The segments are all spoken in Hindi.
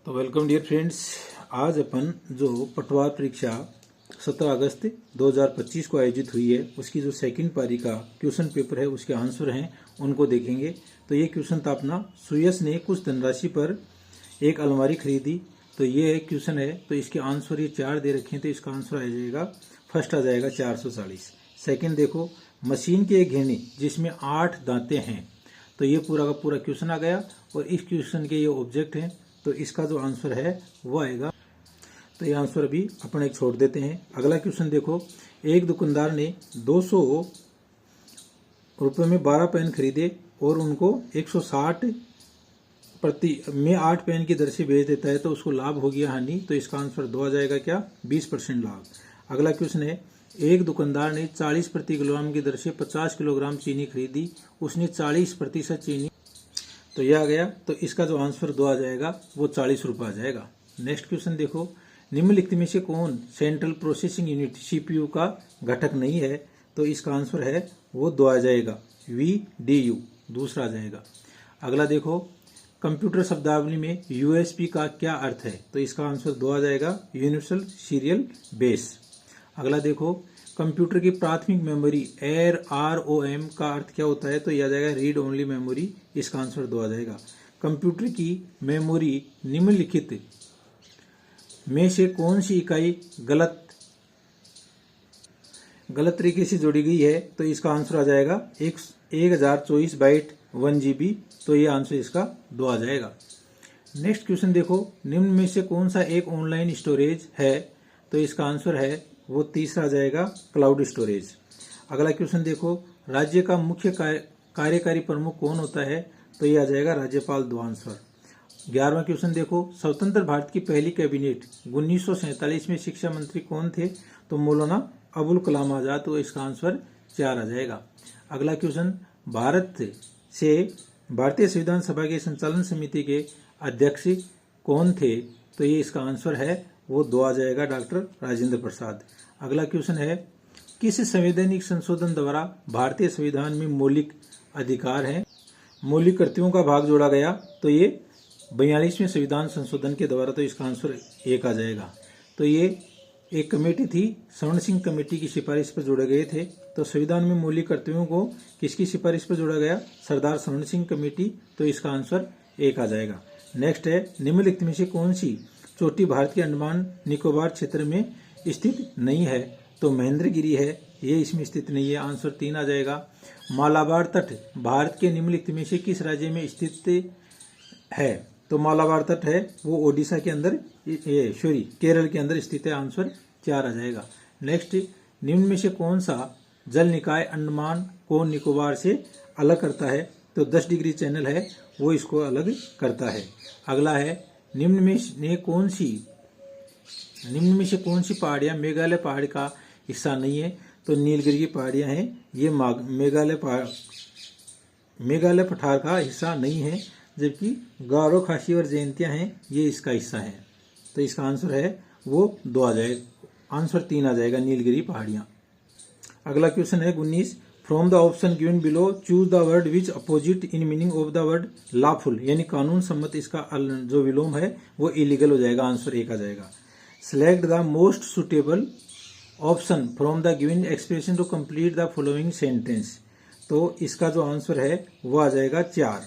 तो वेलकम डियर फ्रेंड्स। आज अपन जो पटवार परीक्षा 17 अगस्त 2025 को आयोजित हुई है उसकी जो सेकंड पारी का क्वेश्चन पेपर है उसके आंसर हैं उनको देखेंगे। तो ये क्वेश्चन था अपना, सुयस ने कुछ धनराशि पर एक अलमारी खरीदी। तो ये क्वेश्चन है, तो इसके आंसर ये 4 दे रखे हैं, तो इसका आंसर आ जाएगा, फर्स्ट आ जाएगा 440। सेकंड देखो, मशीन की एक घेनी जिसमें 8 दांते हैं। तो ये पूरा का पूरा क्वेश्चन आ गया और इस क्वेश्चन के ये ऑब्जेक्ट हैं, तो इसका जो आंसर है वो आएगा। तो ये आंसर अभी अपन एक छोड़ देते हैं। अगला क्वेश्चन देखो, एक दुकानदार ने 200 रुपये में 12 पेन खरीदे और उनको 160 प्रति में 8 पेन की दर से बेच देता है, तो उसको लाभ हो गया हानि। तो इसका आंसर 2 आ जाएगा, क्या 20% लाभ। अगला क्वेश्चन है, एक दुकानदार ने 40 प्रति किलोग्राम की दर से 50 किलोग्राम चीनी खरीदी, उसने 40% चीनी, तो यह आ गया। तो इसका जो आंसर 2 आ जाएगा वो 40 रुपये आ जाएगा। नेक्स्ट क्वेश्चन देखो, निम्नलिखित में से कौन सेंट्रल प्रोसेसिंग यूनिट सीपीयू का घटक नहीं है? तो इसका आंसर है वो 2 आ जाएगा, VDU दूसरा आ जाएगा। अगला देखो, कंप्यूटर शब्दावली में यूएसबी का क्या अर्थ है? तो इसका आंसर 2 आ जाएगा, यूनिवर्सल सीरियल बेस। अगला देखो, कंप्यूटर की प्राथमिक मेमोरी ROM का अर्थ क्या होता है? तो यह आ जाएगा रीड ओनली मेमोरी, इसका आंसर 2 आ जाएगा। कंप्यूटर की मेमोरी निम्नलिखित में से कौन सी इकाई गलत तरीके से जोड़ी गई है? तो इसका आंसर आ जाएगा 1024 बाइट 1 GB, तो ये आंसर इसका 2 आ जाएगा। नेक्स्ट क्वेश्चन देखो, निम्न में से कौन सा एक ऑनलाइन स्टोरेज है? तो इसका आंसर है वो तीसरा आ जाएगा, क्लाउड स्टोरेज। अगला क्वेश्चन देखो, राज्य का मुख्य कार्यकारी प्रमुख कौन होता है? तो ये आ जाएगा राज्यपाल, 2 आंसर। 11वां क्वेश्चन देखो, स्वतंत्र भारत की पहली कैबिनेट 1947 में शिक्षा मंत्री कौन थे? तो मौलाना अबुल कलाम आजाद, तो इसका आंसर 4 आ जाएगा। अगला क्वेश्चन, भारतीय संविधान सभा के संचालन समिति के अध्यक्ष कौन थे? तो ये इसका आंसर है वो 2 आ जाएगा, डॉक्टर राजेंद्र प्रसाद। अगला क्वेश्चन है, किस संवैधानिक संशोधन द्वारा भारतीय संविधान में मौलिक अधिकार है, मौलिक कर्तव्यों का भाग जोड़ा गया? तो ये 42वें संविधान संशोधन के द्वारा, तो इसका आंसर 1 आ जाएगा। तो ये एक कमेटी थी, स्वर्ण सिंह कमेटी की सिफारिश पर जोड़े गए थे। तो संविधान में मौलिक कर्तव्यों को किसकी सिफारिश पर जोड़ा गया? सरदार स्वर्ण सिंह कमेटी, तो इसका आंसर 1 आ जाएगा। नेक्स्ट है, निम्नलिखित में से कौन सी चोटी भारत के अंडमान निकोबार क्षेत्र में स्थित नहीं है? तो महेंद्रगिरी है, ये इसमें स्थित नहीं है, आंसर 3 आ जाएगा। मालाबार तट भारत के निम्नलिखित में से किस राज्य में स्थित है? तो मालाबार तट है वो ओडिशा के अंदर, केरल के अंदर स्थित है, आंसर 4 आ जाएगा। नेक्स्ट, निम्न में से कौन सा जल निकाय अंडमान को निकोबार से अलग करता है? तो 10 डिग्री चैनल है वो इसको अलग करता है। अगला है, निम्न में से कौन सी पहाड़ियां मेघालय पहाड़ का हिस्सा नहीं है? तो नीलगिरी की पहाड़ियां हैं, ये मेघालय पठार का हिस्सा नहीं है, जबकि गारो, खासी और जयंतियां हैं ये इसका हिस्सा है। तो इसका आंसर है वो 2 आ जाएगा, आंसर 3 आ जाएगा, नीलगिरी पहाड़ियां। अगला क्वेश्चन है 19, from the option given below choose the word which opposite in meaning of the word lawful, यानी कानून सम्मत, इसका जो विलोम है वो इलीगल हो जाएगा, आंसर 1 आ जाएगा। Select the most suitable option from the given expression to complete the following sentence, तो इसका जो आंसर है वो आ जाएगा 4,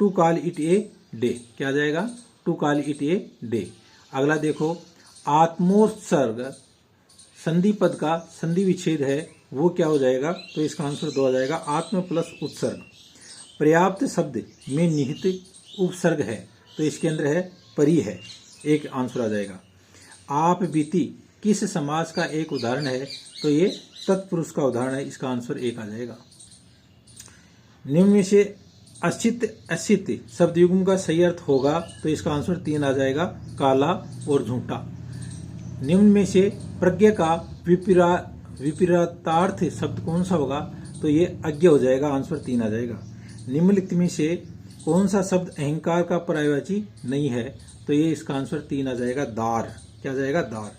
to call it a day, क्या आ जाएगा? To call it a day. अगला देखो, आत्मोत्सर्ग संधि पद का संधि विच्छेद है वो क्या हो जाएगा? तो इसका आंसर 2 आ जाएगा, आत्म प्लस उत्सर्ग। पर्याप्त शब्द में निहित उपसर्ग है, तो इसके अंदर है परि है, 1 आंसर आ जाएगा। आप बीती किस समास का एक उदाहरण है? तो ये तत्पुरुष का उदाहरण है, इसका आंसर 1 आ जाएगा। निम्न में से असित शब्द युग्म का सही अर्थ होगा? तो इसका आंसर 3 आ जाएगा, काला और झूठा। निम्न में से प्रज्ञा का विपरीतार्थ शब्द कौन सा होगा? तो ये अज्ञा हो जाएगा, आंसर 3 आ जाएगा। निम्नलिखित में से कौन सा शब्द अहंकार का पर्यायवाची नहीं है? तो ये इसका आंसर 3 आ जाएगा, दार, क्या आ जाएगा? दार।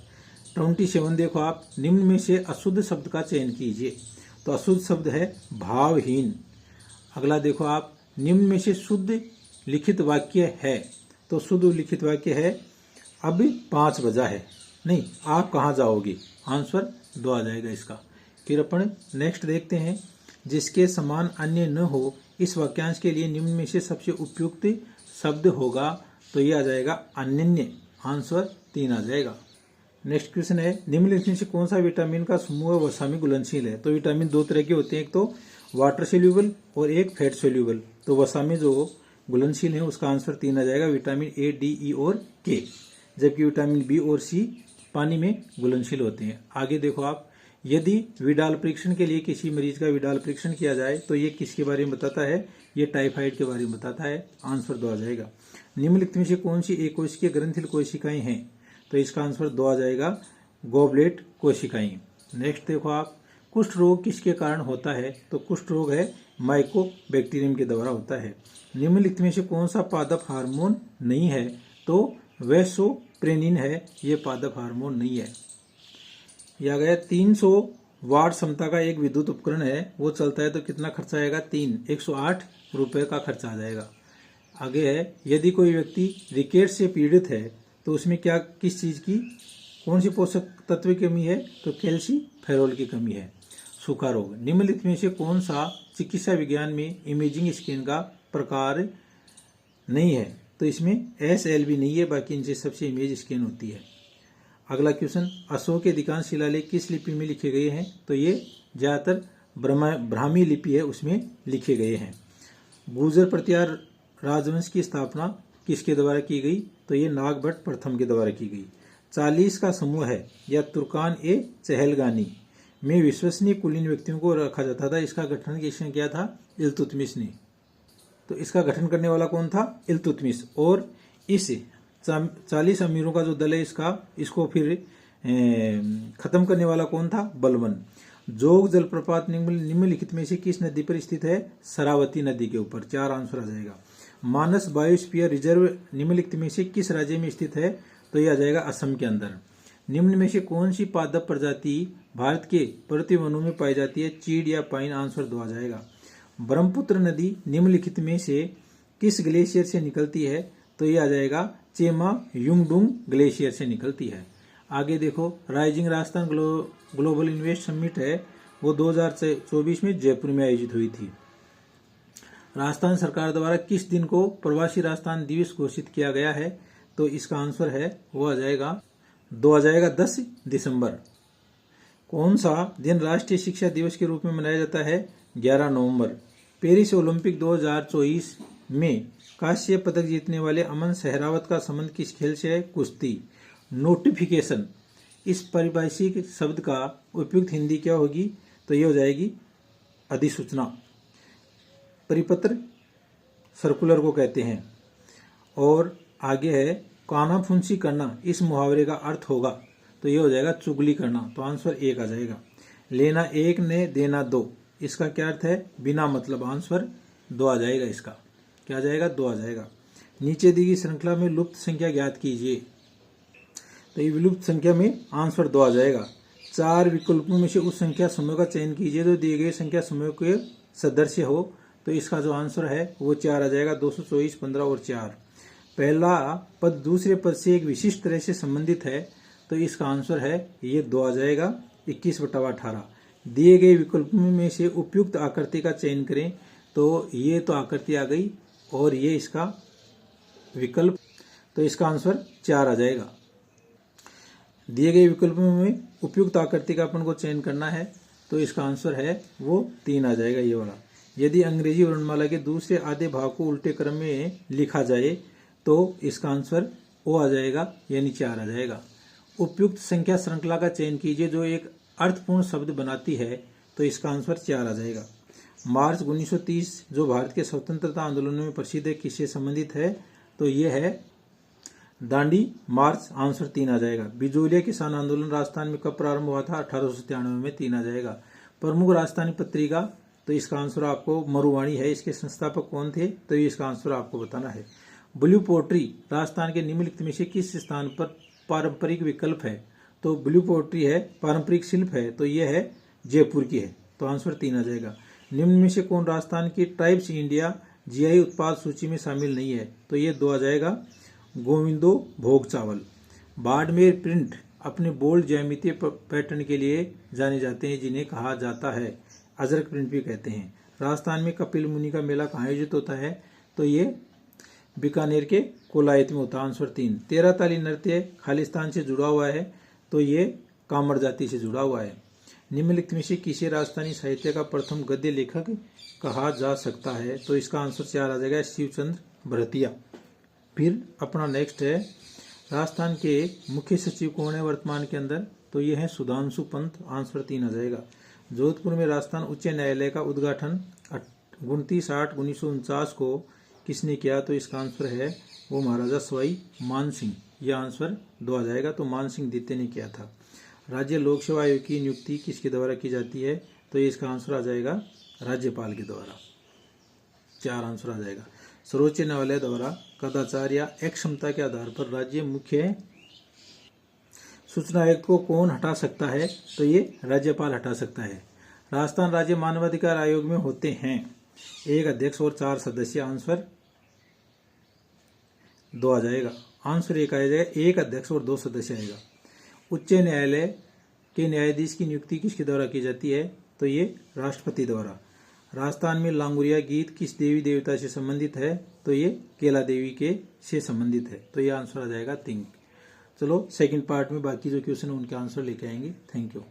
27 देखो आप, निम्न में से अशुद्ध शब्द का चयन कीजिए, तो अशुद्ध शब्द है भावहीन। अगला देखो आप, निम्न में से शुद्ध लिखित वाक्य है? तो शुद्ध लिखित वाक्य है अब 5 बजा है, नहीं आप कहाँ जाओगे, आंसर 2 आ जाएगा इसका। फिर अपन नेक्स्ट देखते हैं, जिसके समान अन्य न हो इस वाक्यांश के लिए निम्न में से सबसे उपयुक्त शब्द होगा, तो ये आ जाएगा अनन्य, आंसर 3 आ जाएगा। नेक्स्ट क्वेश्चन है, निम्नलिखित में से कौन सा विटामिन का समूह वसा में घुलनशील है। तो विटामिन 2 तरह के होते हैं, एक तो वाटर सोल्यूबल और एक फैट सोल्यूबल। तो वसा में जो घुलनशील है उसका आंसर 3 आ जाएगा, विटामिन ए, डी, ई और के। जबकि विटामिन बी और सी पानी में घुलनशील होते हैं। आगे देखो आप, यदि विडाल परीक्षण के लिए किसी मरीज का विडाल परीक्षण किया जाए तो ये किसके बारे में बताता है, ये टाइफाइड के बारे में बताता है, आंसर 2 आ जाएगा। निम्नलिखित में से कौन सी एकोशिकीय ग्रंथिल कोशिकाएं हैं, तो इसका आंसर 2 आ जाएगा, गोबलेट कोशिकाएं। नेक्स्ट देखो आप, कुष्ठ रोग किसके कारण होता है, तो कुष्ठ रोग है माइकोबैक्टीरियम के द्वारा होता है। निम्नलिखित में से कौन सा पादप हार्मोन नहीं है, तो वैसोप्रेनिन है, ये पादप हार्मोन नहीं है। यह गया 300 वाट क्षमता का एक विद्युत उपकरण है, वो चलता है तो कितना खर्चा आएगा, 108 रुपए का खर्चा आ जाएगा। आगे है, यदि कोई व्यक्ति रिकेट से पीड़ित है तो उसमें क्या किस चीज की कौन सी पोषक तत्व की कमी है, तो कैल्सीफेरॉल की कमी है। सूखा रोग, निम्नलिखित में से कौन सा चिकित्सा विज्ञान में इमेजिंग स्कैन का प्रकार नहीं है, तो इसमें SLV नहीं है, बाकी इनसे सबसे इमेज स्कैन होती है। अगला क्वेश्चन, अशोक के अधिकांश शिलालेख किस लिपि में लिखे गए हैं, तो ये ज्यादातर ब्राह्मी लिपि है उसमें लिखे गए हैं। गुर्जर प्रतिहार राजवंश की स्थापना किसके द्वारा की गई, तो ये नागभट्ट प्रथम के द्वारा की गई। 40 का समूह है या तुर्कान ए चहलगानी में विश्वसनीय कुलीन व्यक्तियों को रखा जाता था। इसका गठन किसने किया था, इल्तुतमिश ने। तो इसका गठन करने वाला कौन था, इल्तुतमिश। और इस 40 अमीरों का जो दल है इसको फिर खत्म करने वाला कौन था, बलबन। जोग जलप्रपात निम्नलिखित में से किस नदी पर स्थित है, शरावती नदी के ऊपर, 4 आंसर आ जाएगा। मानस बायोस्फीयर रिजर्व निम्नलिखित में से किस राज्य में स्थित है, तो यह आ जाएगा असम के अंदर। निम्न में से कौन सी पादप प्रजाति भारत के पर्वतीय वनों में पाई जाती है, चीड़ या पाइन, आंसर 2 आ जाएगा। ब्रह्मपुत्र नदी निम्नलिखित में से किस ग्लेशियर से निकलती है, तो यह आ जाएगा चेमा युंगडुंग ग्लेशियर से निकलती है। आगे देखो, rising Rajasthan global invest summit है, वो 2024 में जयपुर में आयोजित हुई थी। राजस्थान सरकार द्वारा किस दिन को प्रवासी राजस्थान दिवस घोषित किया गया है, तो इसका आंसर है वो आ जाएगा 2 आ जाएगा 10 दिसंबर। कौन सा दिन राष्ट्रीय शिक्षा दिवस के रूप में मनाया जाता है, 11 नवंबर। पेरिस ओलंपिक 2024 में कांस्य पदक जीतने वाले अमन सहरावत का संबंध किस खेल से है, कुश्ती। नोटिफिकेशन, इस परिभाषिक शब्द का उपयुक्त हिंदी क्या होगी, तो ये हो जाएगी अधिसूचना। परिपत्र सर्कुलर को कहते हैं। और आगे है, काना फुंसी करना, इस मुहावरे का अर्थ होगा, तो ये हो जाएगा चुगली करना, तो आंसर 1 आ जाएगा। लेना 1 ने देना 2, इसका क्या अर्थ है, बिना मतलब, आंसर 2 आ जाएगा। इसका क्या आ जाएगा, 2 आ जाएगा। नीचे दी गई श्रृंखला में लुप्त संख्या ज्ञात कीजिए, तो ये विलुप्त संख्या में आंसर 2 आ जाएगा। 4 विकल्पों में से उस संख्या समूह का चयन कीजिए जो दिए गए संख्या समूह के सदस्य हो, तो इसका जो आंसर है वो 4 आ जाएगा, 224, 15 और 4। पहला पद दूसरे पद से एक विशिष्ट तरह से संबंधित है, तो इसका आंसर है ये 2 आ जाएगा, 21/18। दिए गए विकल्पों में से उपयुक्त आकृति का चयन करें, तो ये तो आकृति आ गई और ये इसका विकल्प, तो इसका आंसर 4 आ जाएगा। दिए गए विकल्पों में उपयुक्त आकृति का अपन को चयन करना है, तो इसका आंसर है वो 3 आ जाएगा, ये वाला। यदि अंग्रेजी वर्णमाला के दूसरे आधे भाग को उल्टे क्रम में लिखा जाए, तो इसका आंसर ओ आ जाएगा, यानी 4 आ जाएगा। उपयुक्त संख्या श्रृंखला का चयन कीजिए जो एक अर्थपूर्ण शब्द बनाती है, तो इसका आंसर 4 आ जाएगा। मार्च 1930 जो भारत के स्वतंत्रता आंदोलनों में प्रसिद्ध है, किससे संबंधित है, तो ये है दांडी मार्च, आंसर 3 आ जाएगा। बिजोलिया किसान आंदोलन राजस्थान में कब प्रारंभ हुआ था, 1893 में, 3 आ जाएगा। प्रमुख राजस्थानी पत्रिका, तो इसका आंसर आपको मरुवाणी है, इसके संस्थापक कौन थे, तो ये इसका आंसर आपको बताना है। ब्लू पोट्री राजस्थान के निम्नलिखित में से किस स्थान पर पारंपरिक विकल्प है, तो ब्लू पोट्री है, पारंपरिक शिल्प है, तो ये है जयपुर की है, तो आंसर 3 आ जाएगा। निम्न में से कौन राजस्थान की ट्राइब्स इंडिया GI उत्पाद सूची में शामिल नहीं है, तो ये 2 आ जाएगा। गोविंदो भोग चावल। बाड़मेर प्रिंट अपने बोल्ड ज्यामितीय पैटर्न के लिए जाने जाते हैं, जिन्हें कहा जाता है अजरक प्रिंट भी कहते हैं। राजस्थान में कपिल मुनि का मेला कहाँ आयोजित होता है? तो ये बीकानेर के कोलायत में होता है। आंसर 3। 13 ताली नृत्य खालिस्तान से जुड़ा हुआ है, तो ये कामर जाति से जुड़ा हुआ है। निम्नलिखित में से किसे राजस्थानी साहित्य का प्रथम गद्य लेखक कहा जा सकता है? तो इसका आंसर 4 आ जाएगा, शिवचंद्र भरतिया। फिर अपना नेक्स्ट है, राजस्थान के मुख्य सचिव कौन है वर्तमान के अंदर? तो ये है सुधांशु पंत। आंसर 3 आ जाएगा। जोधपुर में राजस्थान उच्च न्यायालय का उद्घाटन 29/8/1949 को किसने किया? तो इसका आंसर है वो महाराजा सवाई मानसिंह। यह आंसर 2 आ जाएगा, तो मानसिंह द्वितीय ने किया था। राज्य लोक सेवा आयोग की नियुक्ति किसके द्वारा की जाती है? तो इसका आंसर आ जाएगा राज्यपाल के द्वारा। 4 आंसर आ जाएगा। सर्वोच्च न्यायालय द्वारा कदाचार या अक्षमता के आधार पर राज्य मुख्य सूचना आयुक्त को कौन हटा सकता है? तो ये राज्यपाल हटा सकता है। राजस्थान राज्य मानवाधिकार आयोग में होते हैं 1 अध्यक्ष और 4 सदस्य। आंसर 2 आ जाएगा। आंसर 1 आ जाएगा, 1 अध्यक्ष और 2 सदस्य आएगा। उच्च न्यायालय के न्यायाधीश की नियुक्ति किसके द्वारा की जाती है? तो ये राष्ट्रपति द्वारा। राजस्थान में लांगुरिया गीत किस देवी देवता से संबंधित है? तो ये केला देवी के से संबंधित है, तो ये आंसर आ जाएगा 3। चलो सेकंड पार्ट में बाकी जो क्वेश्चन है उनके आंसर लेके आएंगे। Thank you.